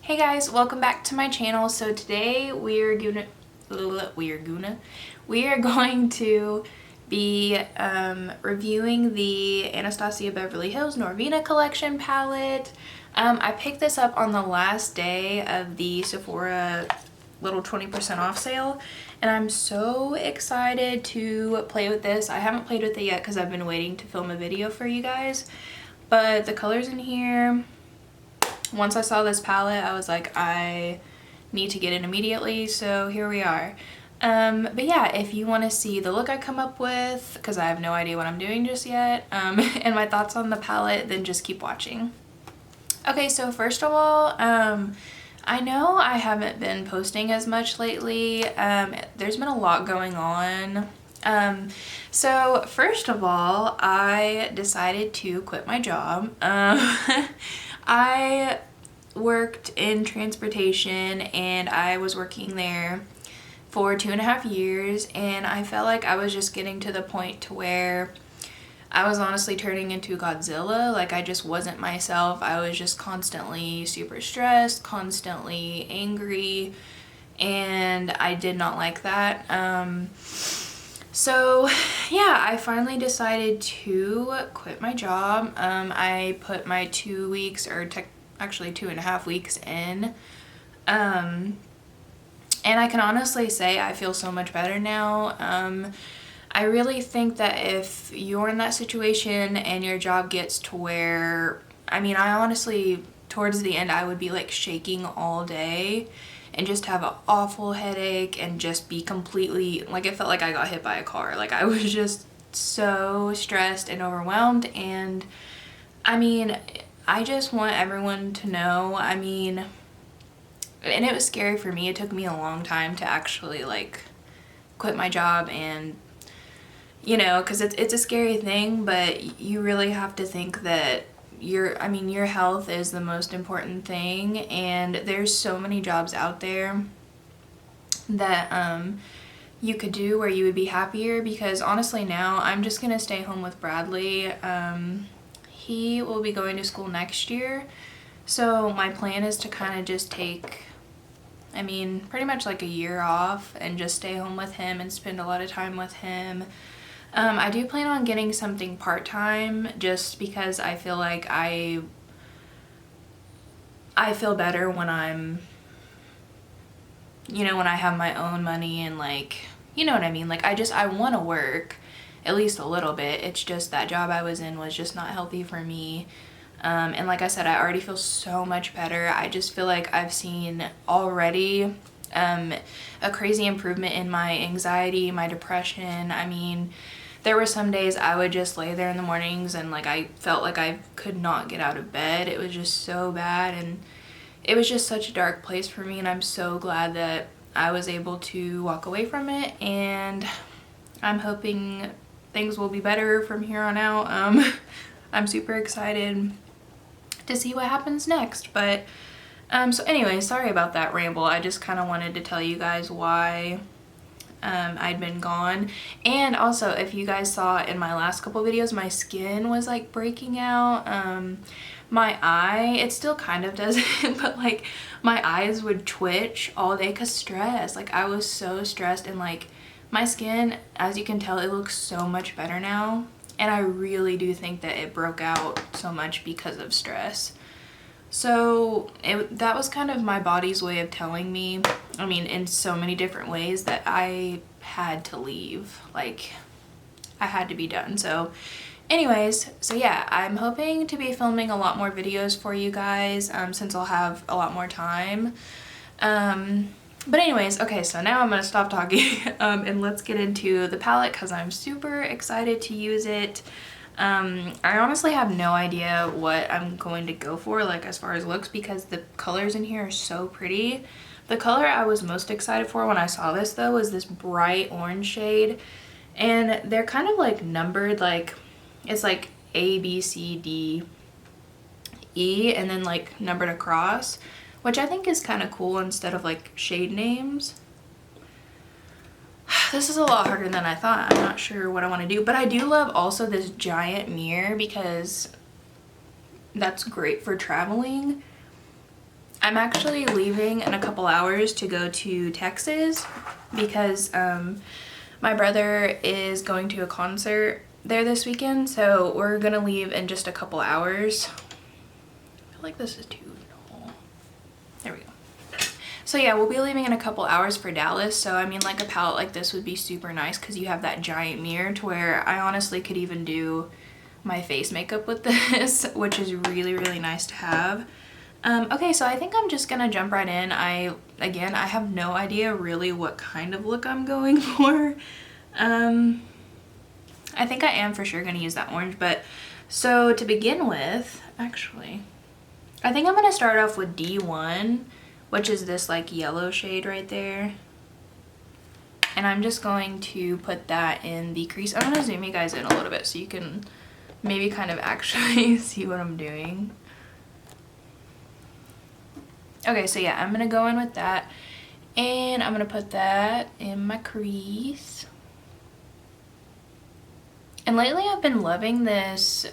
Hey guys, welcome back to my channel. So today we are going to be reviewing the Anastasia Beverly Hills Norvina collection palette. I picked this up on the last day of the Sephora little 20% off sale, and I'm so excited to play with this. I haven't played with it yet because I've been waiting to film a video for you guys, but the colors in here, once I saw this palette, I was like, I need to get it immediately, so here we are. But yeah, if you want to see the look I come up with, because I have no idea what I'm doing just yet, and my thoughts on the palette, then just keep watching. Okay, so first of all, I know I haven't been posting as much lately. There's been a lot going on. So first of all, I decided to quit my job. I worked in transportation and I was working there for 2.5 years, and I felt like I was just getting to the point to where I was honestly turning into Godzilla. Like, I just wasn't myself. I was just constantly super stressed, constantly angry, and I did not like that. So yeah, I finally decided to quit my job. I put my 2 weeks, or actually 2.5 weeks in. And I can honestly say I feel so much better now. I really think that if you're in that situation and your job gets to where, I mean, I honestly, towards the end, I would be like shaking all day and just have an awful headache and just be completely, like, it felt like I got hit by a car. Like, I was just so stressed and overwhelmed. And I mean, I just want everyone to know, I mean, and it was scary for me. It took me a long time to actually like quit my job, and you know, because it's a scary thing, but you really have to think that your health is the most important thing, and there's so many jobs out there that you could do where you would be happier. Because honestly now I'm just gonna stay home with Bradley. He will be going to school next year, so my plan is to kind of just take, I mean, pretty much like a year off and just stay home with him and spend a lot of time with him. I do plan on getting something part-time just because I feel like I feel better when I'm, you know, when I have my own money and, like, you know what I mean? Like, I want to work at least a little bit. It's just that job I was in was just not healthy for me. And like I said, I already feel so much better. I just feel like I've seen already a crazy improvement in my anxiety, my depression. I mean, there were some days I would just lay there in the mornings and like I felt like I could not get out of bed. It was just so bad, and it was just such a dark place for me, and I'm so glad that I was able to walk away from it, and I'm hoping things will be better from here on out. I'm super excited to see what happens next. But so anyway, sorry about that ramble. I just kind of wanted to tell you guys why I'd been gone. And also, if you guys saw in my last couple videos, my skin was like breaking out. My eye, it still kind of does it, but like my eyes would twitch all day because stress. Like, I was so stressed, and like my skin, as you can tell, it looks so much better now. And I really do think that it broke out so much because of stress. So that was kind of my body's way of telling me, I mean, in so many different ways, that I had to leave. Like, I had to be done. So anyways, so yeah, I'm hoping to be filming a lot more videos for you guys since I'll have a lot more time. But anyways, okay, so now I'm gonna stop talking and let's get into the palette because I'm super excited to use it. I honestly have no idea what I'm going to go for, like, as far as looks, because the colors in here are so pretty. The color I was most excited for when I saw this, though, was this bright orange shade, and they're kind of like numbered, like it's like A, B, C, D, E, and then like numbered across, which I think is kind of cool instead of like shade names. This is a lot harder than I thought. I'm not sure what I want to do, but I do love also this giant mirror because that's great for traveling. I'm actually leaving in a couple hours to go to Texas because my brother is going to a concert there this weekend, so we're gonna leave in just a couple hours. I feel like this is too tall. There we go. So yeah, we'll be leaving in a couple hours for Dallas, so I mean, like, a palette like this would be super nice because you have that giant mirror to where I honestly could even do my face makeup with this, which is really, really nice to have. Okay, so I think I'm just gonna jump right in. Again, I have no idea really what kind of look I'm going for. I think I am for sure gonna use that orange, but so to begin with, actually, I think I'm gonna start off with D1, which is this like yellow shade right there. And I'm just going to put that in the crease. I'm gonna zoom you guys in a little bit so you can maybe kind of actually see what I'm doing. Okay, so yeah, I'm gonna go in with that, and I'm gonna put that in my crease. And lately I've been loving this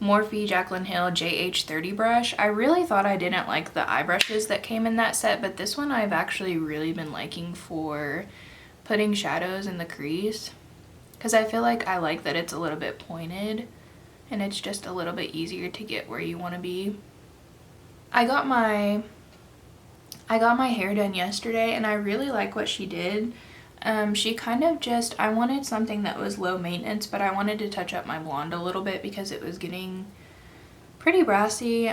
Morphe Jaclyn Hill JH30 brush. I really thought I didn't like the eye brushes that came in that set, but this one I've actually really been liking for putting shadows in the crease, because I feel like I like that it's a little bit pointed and it's just a little bit easier to get where you want to be. I got my hair done yesterday and I really like what she did. She kind of just, I wanted something that was low maintenance, but I wanted to touch up my blonde a little bit because it was getting pretty brassy.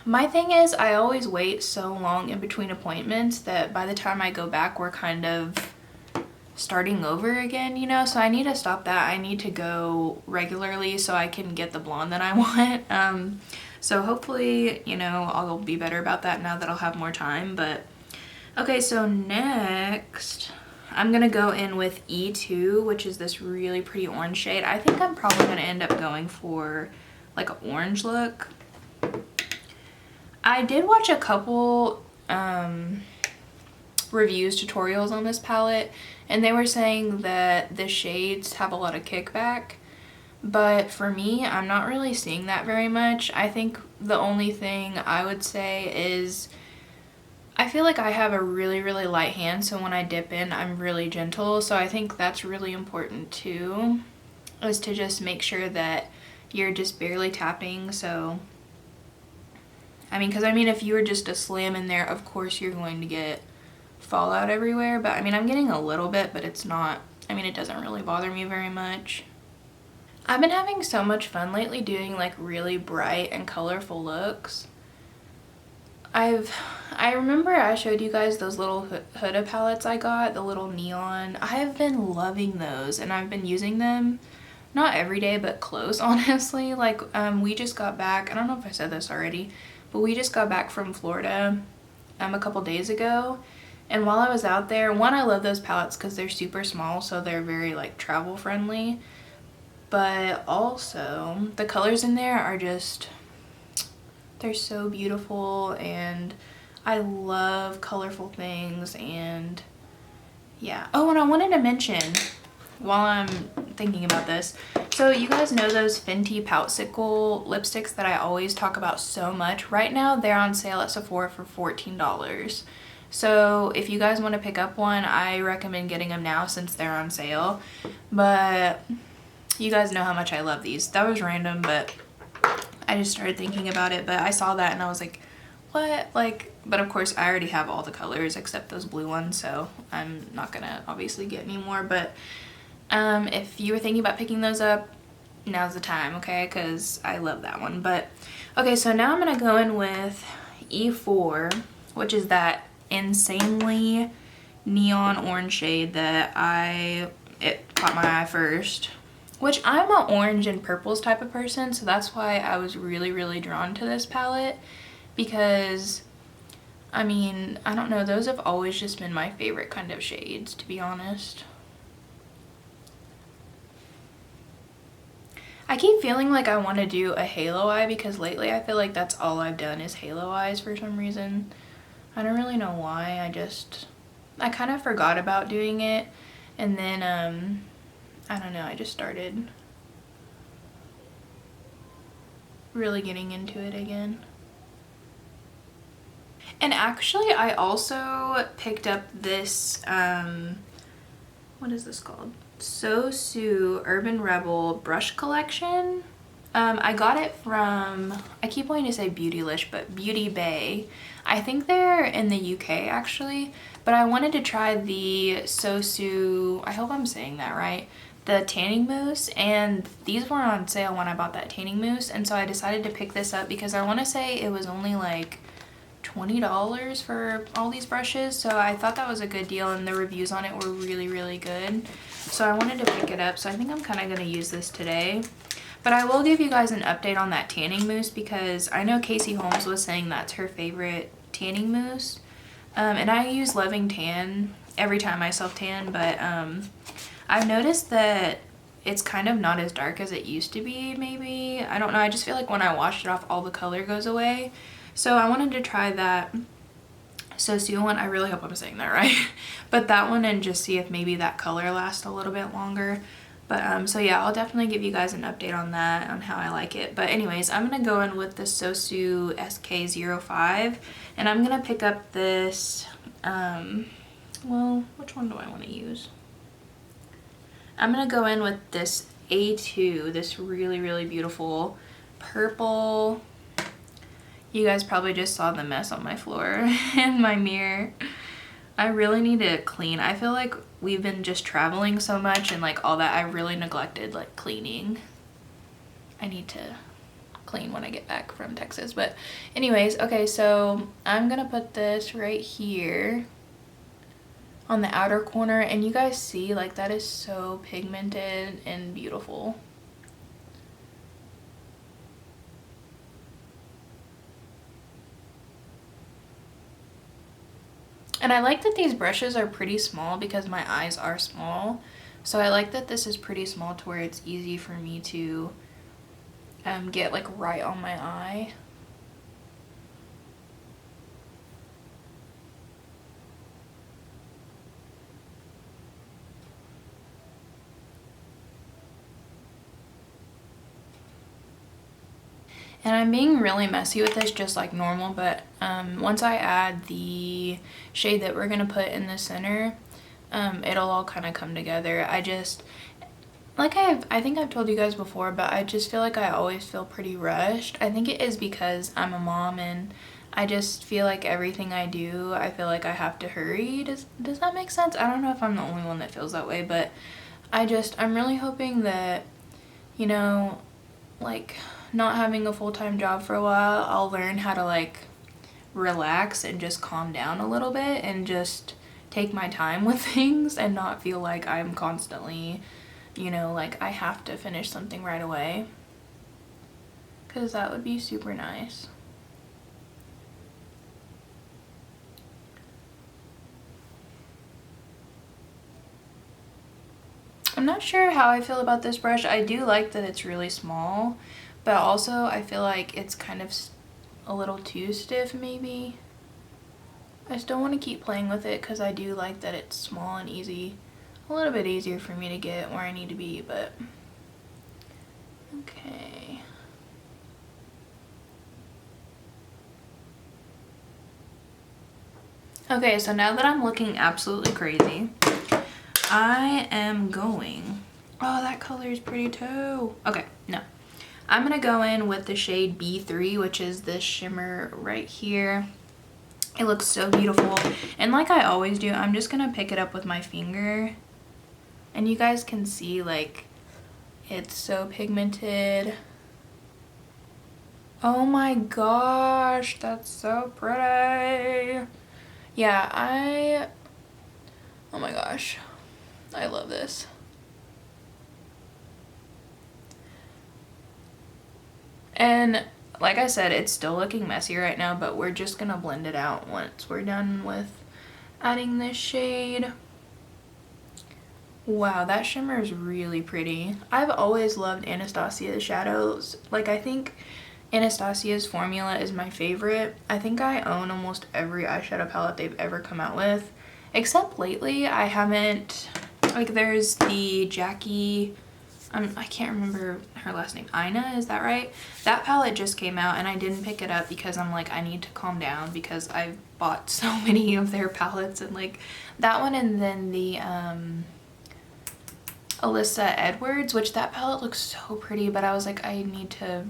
My thing is, I always wait so long in between appointments that by the time I go back, we're kind of starting over again, you know? So I need to stop that. I need to go regularly so I can get the blonde that I want. So hopefully, you know, I'll be better about that now that I'll have more time. But okay, so next I'm gonna go in with E2, which is this really pretty orange shade. I think I'm probably gonna end up going for like an orange look. I did watch a couple reviews, tutorials on this palette, and they were saying that the shades have a lot of kickback. But for me, I'm not really seeing that very much. I think the only thing I would say is I feel like I have a really, really light hand, so when I dip in, I'm really gentle. So I think that's really important too, is to just make sure that you're just barely tapping. So, I mean, because I mean, if you were just to slam in there, of course you're going to get fallout everywhere. But I mean, I'm getting a little bit, but it's not, I mean, it doesn't really bother me very much. I've been having so much fun lately doing like really bright and colorful looks. I remember I showed you guys those little Huda palettes I got, the little neon. I have been loving those, and I've been using them not every day, but close, honestly. Like, we just got back, I don't know if I said this already, but we just got back from Florida a couple days ago. And while I was out there, one, I love those palettes because they're super small, so they're very like travel friendly. But also, the colors in there are just, they're so beautiful, and I love colorful things. And yeah. Oh, and I wanted to mention, while I'm thinking about this, so you guys know those Fenty Poutsicle lipsticks that I always talk about so much? Right now, they're on sale at Sephora for $14. So if you guys want to pick up one, I recommend getting them now since they're on sale. But you guys know how much I love these. That was random, but I just started thinking about it. But I saw that and I was like, what? Like, but of course I already have all the colors except those blue ones, so I'm not gonna obviously get any more. But if you were thinking about picking those up, now's the time, okay? Because I love that one. But okay, so now I'm gonna go in with E4, which is that insanely neon orange shade that it caught my eye first. Which I'm an orange and purples type of person, so that's why I was really, really drawn to this palette. Because, I mean, I don't know, those have always just been my favorite kind of shades, to be honest. I keep feeling like I want to do a halo eye because lately I feel like that's all I've done is halo eyes for some reason. I don't really know why, I kind of forgot about doing it, and then, I don't know, I just started really getting into it again. And actually, I also picked up this, what is this called? Sosu Urban Rebel brush collection. I got it from, I keep wanting to say Beautylish, but Beauty Bay. I think they're in the UK actually, but I wanted to try the Sosu, I hope I'm saying that right, the tanning mousse, and these were on sale when I bought that tanning mousse, and so I decided to pick this up because I want to say it was only like $20 for all these brushes, so I thought that was a good deal, and the reviews on it were really, really good. So I wanted to pick it up, so I think I'm kind of going to use this today. But I will give you guys an update on that tanning mousse because I know Casey Holmes was saying that's her favorite tanning mousse. And I use Loving Tan every time I self-tan, but I've noticed that it's kind of not as dark as it used to be, maybe. I don't know, I just feel like when I wash it off, all the color goes away. So I wanted to try that Sosu one. I really hope I'm saying that right. But that one, and just see if maybe that color lasts a little bit longer. But so yeah, I'll definitely give you guys an update on that, on how I like it. But anyways, I'm gonna go in with the Sosu SK05, and I'm gonna pick up this, well, which one do I want to use? I'm gonna go in with this A2, this really, really beautiful purple. You guys probably just saw the mess on my floor in my mirror. I really need to clean. I feel like we've been just traveling so much and like all that, I really neglected like cleaning. I need to clean when I get back from Texas. But anyways, okay, so I'm gonna put this right here on the outer corner, and you guys see like that is so pigmented and beautiful. And I like that these brushes are pretty small because my eyes are small. So I like that this is pretty small to where it's easy for me to get like right on my eye. And I'm being really messy with this, just like normal, but once I add the shade that we're gonna put in the center, it'll all kind of come together. I just, like I think I've told you guys before, but I just feel like I always feel pretty rushed. I think it is because I'm a mom and I just feel like everything I do, I feel like I have to hurry. Does that make sense? I don't know if I'm the only one that feels that way, but I'm really hoping that, you know, like not having a full-time job for a while, I'll learn how to like relax and just calm down a little bit and just take my time with things and not feel like I'm constantly, you know, like I have to finish something right away, because that would be super nice. I'm not sure how I feel about this brush. I do like that it's really small, but also I feel like it's kind of a little too stiff maybe. I still want to keep playing with it because I do like that it's small and easy. A little bit easier for me to get where I need to be, but okay. Okay, so now that I'm looking absolutely crazy, I am going, oh, that color is pretty too. Okay, no. I'm gonna go in with the shade B3, which is this shimmer right here. It looks so beautiful. And like I always do, I'm just gonna pick it up with my finger. And you guys can see like, it's so pigmented. Oh my gosh, that's so pretty. Yeah, oh my gosh. I love this. And like I said, it's still looking messy right now, but we're just gonna blend it out once we're done with adding this shade. Wow, that shimmer is really pretty. I've always loved Anastasia's shadows. Like, I think Anastasia's formula is my favorite. I think I own almost every eyeshadow palette they've ever come out with, except lately I haven't. Like, there's the Jackie I can't remember her last name. Ina, is that right? That palette just came out and I didn't pick it up because I'm like, I need to calm down because I've bought so many of their palettes, and like that one, and then the Alyssa Edwards, which that palette looks so pretty, but I was like, I need to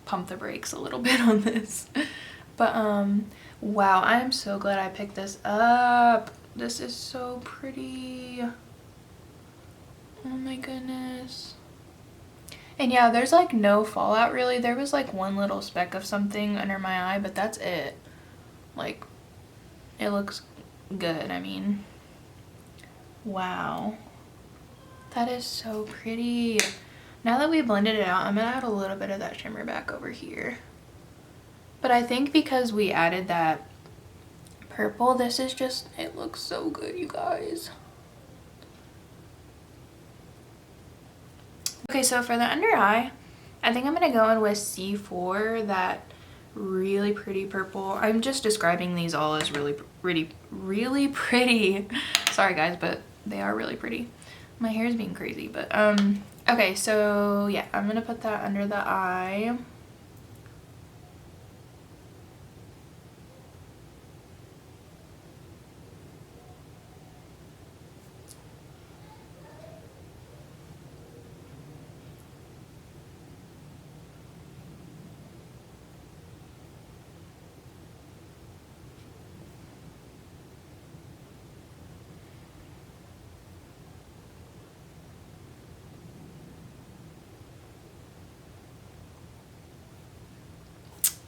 pump the brakes a little bit on this. But wow, I am so glad I picked this up. This is so pretty. Oh my goodness. And yeah, there's like no fallout really. There was like one little speck of something under my eye, but that's it. Like, it looks good. I mean, wow. That is so pretty. Now that we blended it out, I'm gonna add a little bit of that shimmer back over here. But I think because we added that purple, this is just, it looks so good, you guys. Okay, so for the under eye, I think I'm gonna go in with C4, that really pretty purple. I'm just describing these all as really pretty. Sorry guys, but they are really pretty. My hair is being crazy, but okay, so yeah, I'm gonna put that under the eye.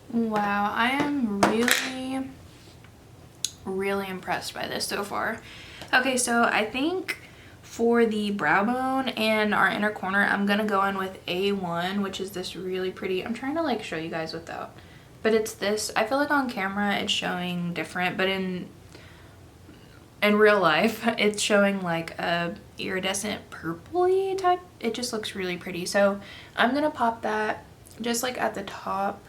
Wow, I am really impressed by this so far. Okay, so I think for the brow bone and our inner corner, I'm gonna go in with A1, which is this really pretty, I'm trying to like show you guys without, but it's this, I feel like on camera it's showing different, but in real life it's showing like a iridescent purpley type. It just looks really pretty. So I'm gonna pop that just like at the top,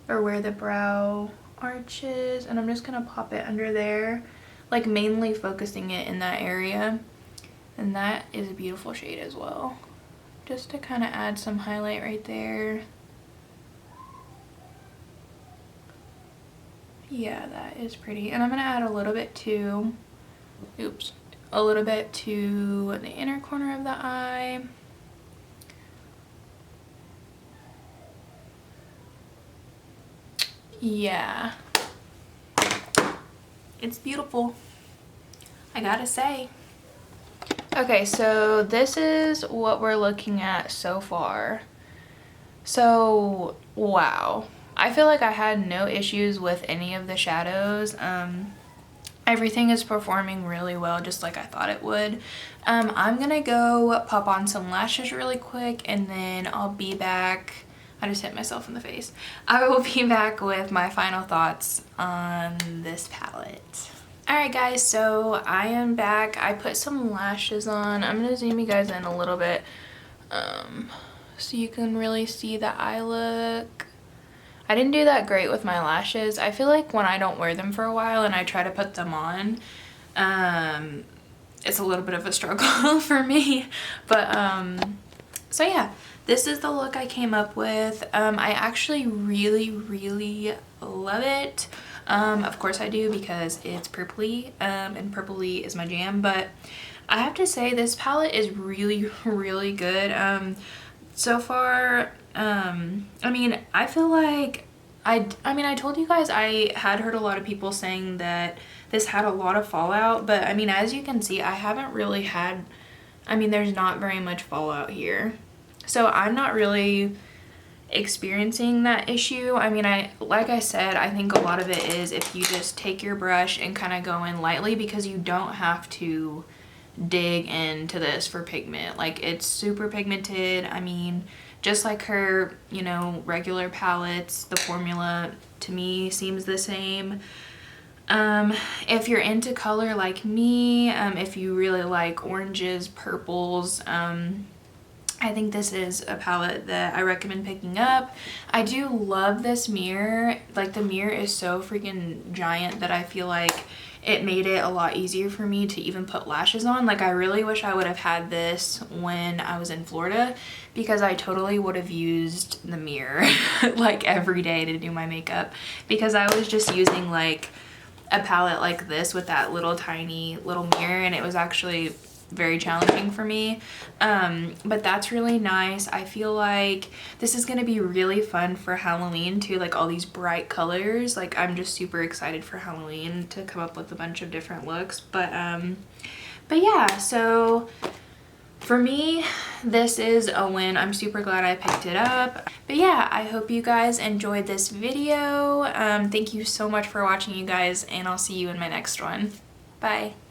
or where the brow arch is, and I'm just gonna pop it under there, like mainly focusing it in that area. And that is a beautiful shade as well, just to kind of add some highlight right there. Yeah, that is pretty. And I'm gonna add a little bit to, a little bit to the inner corner of the eye. Yeah, it's beautiful, I gotta say. Okay, so this is what we're looking at so far. So wow, I feel like I had no issues with any of the shadows. Everything is performing really well, just like I thought it would. I'm gonna go pop on some lashes really quick, and then I'll be back. I just hit myself in the face. I will be back with my final thoughts on this palette. Alright guys, so I am back. I put some lashes on. I'm gonna zoom you guys in a little bit so you can really see the eye look. I didn't do that great with my lashes. I feel like when I don't wear them for a while and I try to put them on, it's a little bit of a struggle for me. But so yeah, this is the look I came up with. I actually really love it. Of course I do, because it's purpley, and purpley is my jam. But I have to say this palette is really good. So far, I mean, I feel like I mean, I told you guys I had heard a lot of people saying that this had a lot of fallout, but I mean, as you can see, I haven't really had, I mean, there's not very much fallout here. So I'm not really experiencing that issue. I mean, like I said, I think a lot of it is if you just take your brush and kind of go in lightly, because you don't have to dig into this for pigment. Like, it's super pigmented. I mean, just like her, you know, regular palettes, the formula to me seems the same. If you're into color like me, if you really like oranges, purples, I think this is a palette that I recommend picking up. I do love this mirror. Like, the mirror is so freaking giant that I feel like it made it a lot easier for me to even put lashes on. Like, I really wish I would have had this when I was in Florida, because I totally would have used the mirror like every day to do my makeup, because I was just using like a palette like this with that little tiny little mirror, and it was actually very challenging for me. But that's really nice. I feel like this is gonna be really fun for Halloween too, like all these bright colors. Like, I'm just super excited for Halloween to come up with a bunch of different looks. But yeah, so for me, this is a win. I'm super glad I picked it up. But yeah, I hope you guys enjoyed this video. Thank you so much for watching, you guys, and I'll see you in my next one. Bye.